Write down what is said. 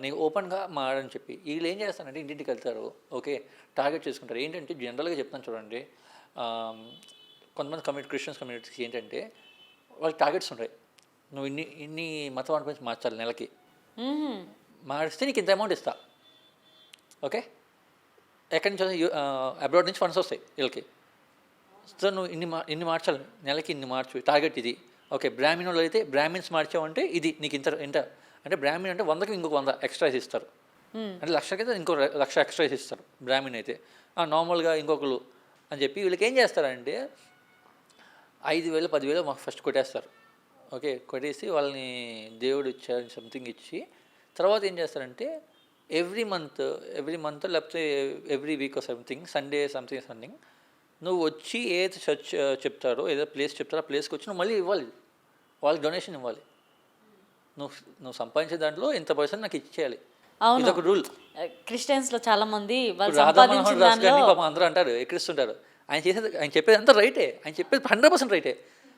నేను ఓపెన్గా మాడని చెప్పి వీళ్ళు ఏం చేస్తారంటే ఇంటింటికి వెళ్తారు. ఓకే, టార్గెట్ చేసుకుంటారు. ఏంటంటే జనరల్గా చెప్తాను చూడండి, కొంతమంది క్రిస్టియన్స్ కమ్యూనిటీస్కి ఏంటంటే వాళ్ళకి టార్గెట్స్ ఉంటాయి. నువ్వు ఇన్ని ఇన్ని మతం అనిపించి మార్చాలి నెలకి, మారిస్తే నీకు ఇంత అమౌంట్ ఇస్తా. ఓకే, ఎక్కడి నుంచి అబ్రాడ్ నుంచి ఫండ్స్ వస్తాయి వీళ్ళకి. సో నువ్వు ఇన్ని మార్చాలి నెలకి, ఇన్ని మార్చు, టార్గెట్ ఇది. ఓకే, బ్రాహ్మణులు అయితే బ్రాహ్మిన్స్ మార్చావంటే ఇది నీకు ఇంత అంటే బ్రాహ్మణ్ అంటే 100కి ఇంకొక 100 ఎక్స్ట్రా ఇస్తారు. అంటే 1,00,000కి అయితే ఇంకో 1,00,000 ఎక్స్ట్రా ఇస్తారు బ్రాహ్మణ్ అయితే. నార్మల్గా ఇంకొకరు అని చెప్పి వీళ్ళకి ఏం చేస్తారంటే 5,000 10,000 మాకు ఫస్ట్ కొట్టేస్తారు. ఓకే, కొట్టేసి వాళ్ళని దేవుడు ఇచ్చారు సంథింగ్ ఇచ్చి, తర్వాత ఏం చేస్తారంటే ఎవ్రీ మంత్ లేకపోతే every week something Sunday something నువ్వు వచ్చి ఏదైతే చర్చ్ చెప్తారో, ఏదో ప్లేస్ చెప్తారో ఆ ప్లేస్కి వచ్చి నువ్వు మళ్ళీ ఇవ్వాలి, వాళ్ళకి డొనేషన్ ఇవ్వాలి. నువ్వు సంపాదించే దాంట్లో ఇంత పర్సెంట్ నాకు ఇచ్చేయాలి. ఇది ఒక రూల్. క్రిస్టియన్స్లో చాలా మంది రాధామోహన్ దాస్ గారిని పాపం అందరూ అంటారు, ఎక్కిరిస్తుంటారు. ఆయన చెప్పేది అంతా రైటే, ఆయన చెప్పేది 100% రైటే.